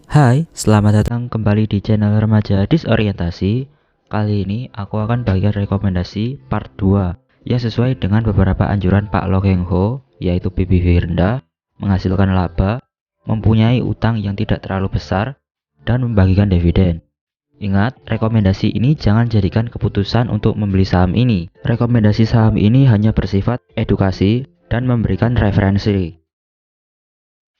Hai, selamat datang kembali di channel Remaja Disorientasi. Kali ini aku akan bagikan rekomendasi part 2 yang sesuai dengan beberapa anjuran Pak Loh Heng Ho, yaitu PBV rendah, menghasilkan laba, mempunyai utang yang tidak terlalu besar, dan membagikan dividen. Ingat, rekomendasi ini jangan jadikan keputusan untuk membeli saham ini. Rekomendasi saham ini hanya bersifat edukasi dan memberikan referensi.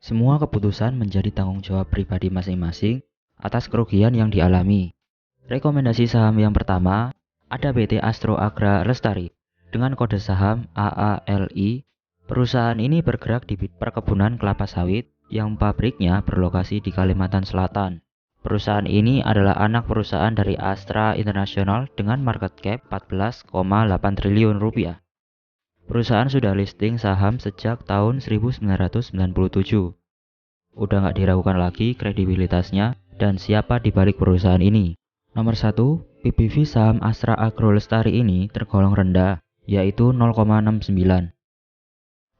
Semua keputusan menjadi tanggung jawab pribadi masing-masing atas kerugian yang dialami. Rekomendasi saham yang pertama, ada PT Astro Agra Lestari dengan kode saham AALI. Perusahaan ini bergerak di perkebunan kelapa sawit yang pabriknya berlokasi di Kalimantan Selatan. Perusahaan ini adalah anak perusahaan dari Astra International dengan market cap 14,8 triliun rupiah. Perusahaan sudah listing saham sejak tahun 1997. Udah nggak diragukan lagi kredibilitasnya dan siapa di balik perusahaan ini. Nomor 1, PBV saham Astra Agro Lestari ini tergolong rendah, yaitu 0,69.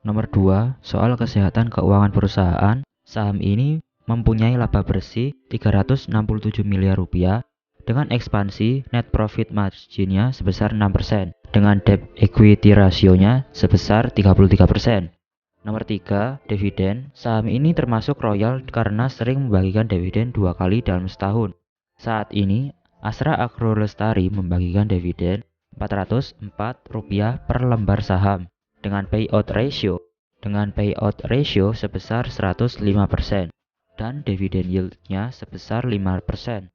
Nomor 2, soal kesehatan keuangan perusahaan, saham ini mempunyai laba bersih 367 miliar rupiah dengan ekspansi net profit marginnya sebesar 6%, dengan debt equity rasionya sebesar 33%. Nomor 3, dividen. Saham ini termasuk royal karena sering membagikan dividen 2 kali dalam setahun. Saat ini, Astra Agro Lestari membagikan dividen Rp404 per lembar saham dengan payout ratio sebesar 105% dan dividen yieldnya sebesar 5%.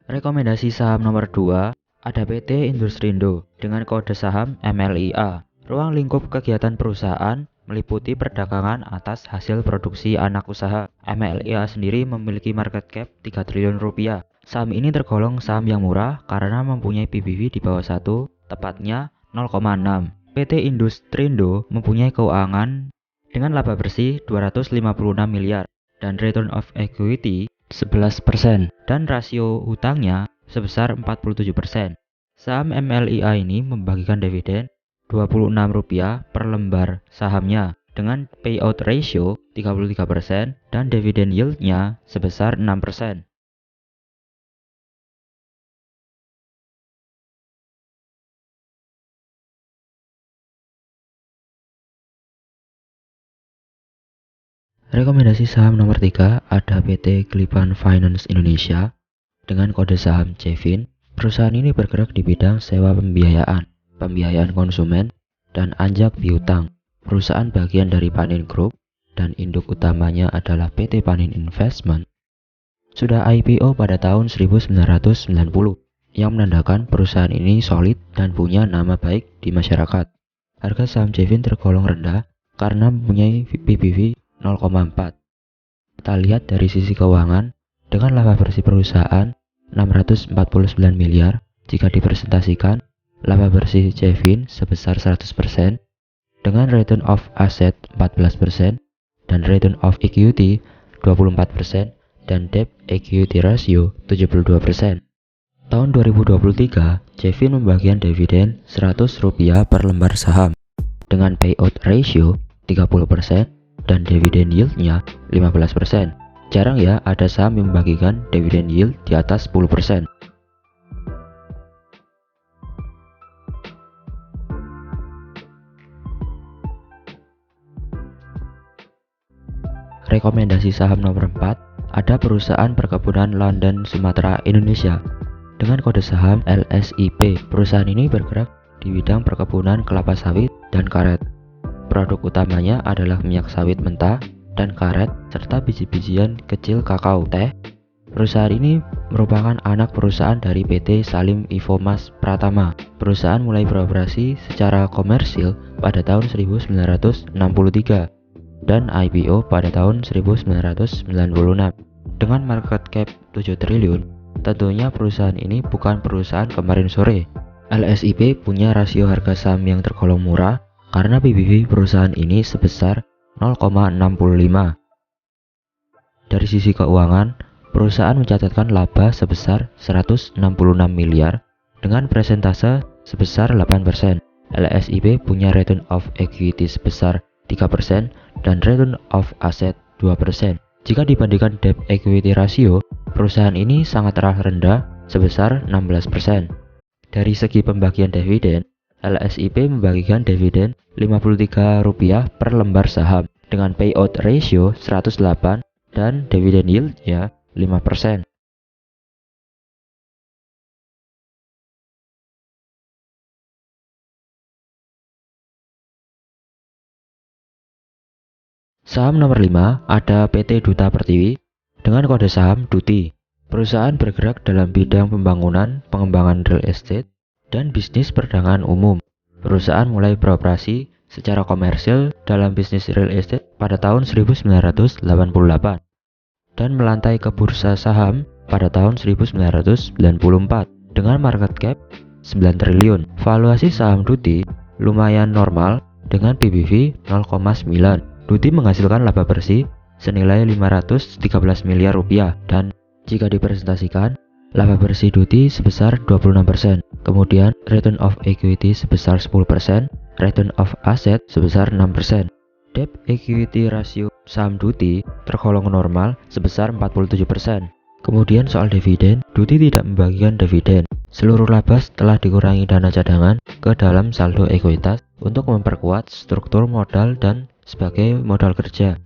Rekomendasi saham nomor 2, ada PT Industrindo dengan kode saham MLIA. Ruang lingkup kegiatan perusahaan meliputi perdagangan atas hasil produksi anak usaha. MLIA sendiri memiliki market cap 3 triliun rupiah. Saham ini tergolong saham yang murah karena mempunyai PBV di bawah 1, tepatnya 0,6. PT Industrindo mempunyai keuangan dengan laba bersih 256 miliar dan return of equity 11% dan rasio hutangnya sebesar 47%. Saham MLIA ini membagikan dividen Rp26 per lembar sahamnya dengan payout ratio 33% dan dividen yieldnya sebesar 6%. Rekomendasi saham nomor 3, ada PT Klipan Finance Indonesia dengan kode saham CEVIN. Perusahaan ini bergerak di bidang sewa pembiayaan konsumen, dan anjak piutang. Perusahaan bagian dari Panin Group dan induk utamanya adalah PT Panin Investment. Sudah IPO pada tahun 1990 yang menandakan perusahaan ini solid dan punya nama baik di masyarakat. Harga saham CEVIN tergolong rendah karena mempunyai PBV 0,4. Kita lihat dari sisi keuangan, dengan laba bersih perusahaan 649 miliar jika dipresentasikan, laba bersih CEVIN sebesar 100%, dengan return of asset 14% dan return of equity 24% dan debt equity ratio 72%. Tahun 2023, CEVIN membagikan dividen Rp100 per lembar saham dengan payout ratio 30% dan dividen yieldnya 15%. Jarang ya ada saham yang membagikan dividen yield di atas 10%. Rekomendasi saham nomor 4, ada perusahaan perkebunan London Sumatera Indonesia dengan kode saham LSIP. Perusahaan ini bergerak di bidang perkebunan kelapa sawit dan karet. Produk utamanya adalah minyak sawit mentah dan karet serta biji-bijian kecil kakao teh. Perusahaan ini merupakan anak perusahaan dari PT Salim Infomas Pratama. Perusahaan mulai beroperasi secara komersil pada tahun 1963 dan IPO pada tahun 1996. Dengan market cap 7 triliun, tentunya perusahaan ini bukan perusahaan kemarin sore. LSIP punya rasio harga saham yang tergolong murah karena PBV perusahaan ini sebesar 0,65. Dari sisi keuangan, perusahaan mencatatkan laba sebesar 166 miliar dengan presentase sebesar 8%. LSIP punya return of equity sebesar 3% dan return of asset 2%. Jika dibandingkan debt equity ratio, perusahaan ini sangatlah rendah sebesar 16%. Dari segi pembagian dividen, LSIP membagikan dividen Rp53 per lembar saham dengan payout ratio 108 dan dividen yield-nya 5%. Saham nomor 5 ada PT Duta Pertiwi dengan kode saham DUTI. Perusahaan bergerak dalam bidang pembangunan, pengembangan real estate, dan bisnis perdagangan umum. Perusahaan mulai beroperasi secara komersil dalam bisnis real estate pada tahun 1988 dan melantai ke bursa saham pada tahun 1994 dengan market cap 9 triliun. Valuasi saham DUTI lumayan normal dengan PBV 0,9. DUTI menghasilkan laba bersih senilai 513 miliar rupiah dan jika dipresentasikan, laba bersih DUTI sebesar 26%, kemudian return of equity sebesar 10%, return of asset sebesar 6%. Debt equity ratio saham DUTI tergolong normal sebesar 47%. Kemudian soal dividen, DUTI tidak membagikan dividen. Seluruh laba telah dikurangi dana cadangan ke dalam saldo ekuitas untuk memperkuat struktur modal dan sebagai modal kerja.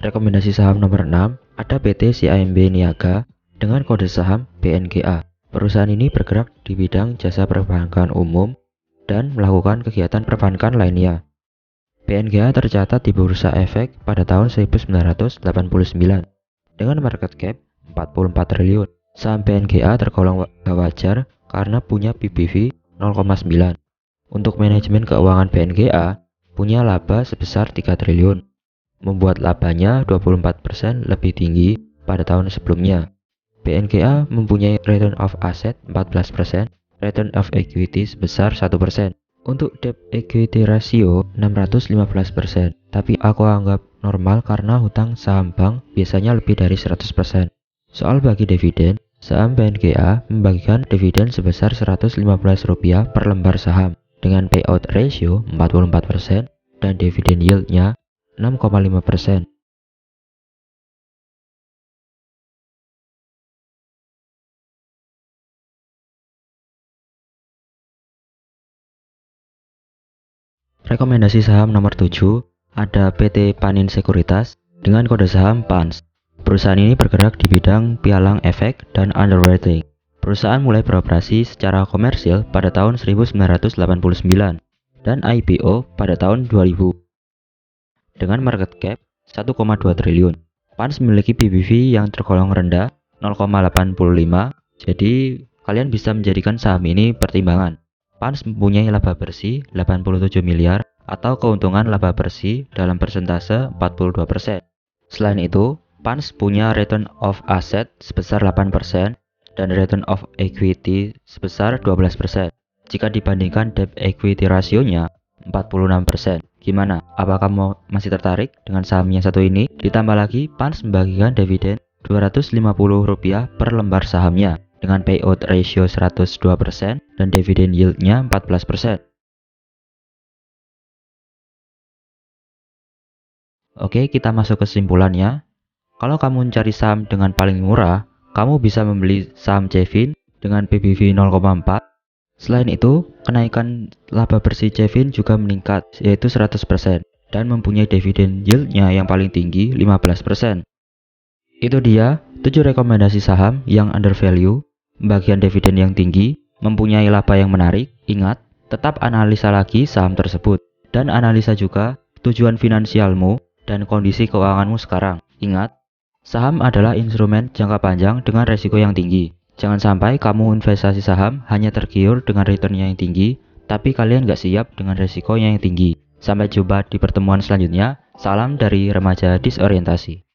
Rekomendasi saham nomor 6 ada PT CIMB Niaga dengan kode saham BNGA. Perusahaan ini bergerak di bidang jasa perbankan umum dan melakukan kegiatan perbankan lainnya. BNGA tercatat di Bursa Efek pada tahun 1989 dengan market cap 44 triliun. Saham BNGA tergolong wajar karena punya PBV 0,9. Untuk manajemen keuangan BNGA punya laba sebesar 3 triliun, membuat labanya 24% lebih tinggi pada tahun sebelumnya. BNGA mempunyai return of asset 14%, return of equity sebesar 1%. Untuk debt equity ratio 615%, tapi aku anggap normal karena hutang saham bank biasanya lebih dari 100%. Soal bagi dividen, saham BNGA membagikan dividen sebesar Rp115 per lembar saham dengan payout ratio 44% dan dividen yield-nya 6,5%. Rekomendasi saham nomor 7 ada PT Panin Sekuritas dengan kode saham PANS. Perusahaan ini bergerak di bidang pialang efek dan underwriting. Perusahaan mulai beroperasi secara komersil pada tahun 1989 dan IPO pada tahun 2000 dengan market cap 1,2 triliun. PANS memiliki PBV yang tergolong rendah 0,85, jadi kalian bisa menjadikan saham ini pertimbangan. PANS mempunyai laba bersih 87 miliar atau keuntungan laba bersih dalam persentase 42%. Selain itu, PANS punya return of asset sebesar 8% dan return of equity sebesar 12%. Jika dibandingkan debt equity rasionya 46%. Gimana? Apakah kamu masih tertarik dengan saham yang satu ini? Ditambah lagi, PANS membagikan dividen Rp250 per lembar sahamnya dengan payout ratio 102% dan dividen yield-nya 14%. Oke, kita masuk ke kesimpulannya. Kalau kamu mencari saham dengan paling murah, kamu bisa membeli saham Cevin dengan PBV 0,4. Selain itu, kenaikan laba bersih Cevin juga meningkat, yaitu 100%, dan mempunyai dividen yield-nya yang paling tinggi 15%. Itu dia 7 rekomendasi saham yang undervalue, pembagian dividen yang tinggi, mempunyai laba yang menarik. Ingat, tetap analisa lagi saham tersebut, dan analisa juga tujuan finansialmu dan kondisi keuanganmu sekarang. Ingat, saham adalah instrumen jangka panjang dengan resiko yang tinggi. Jangan sampai kamu investasi saham hanya tergiur dengan returnnya yang tinggi, tapi kalian gak siap dengan resikonya yang tinggi. Sampai jumpa di pertemuan selanjutnya. Salam dari remaja disorientasi.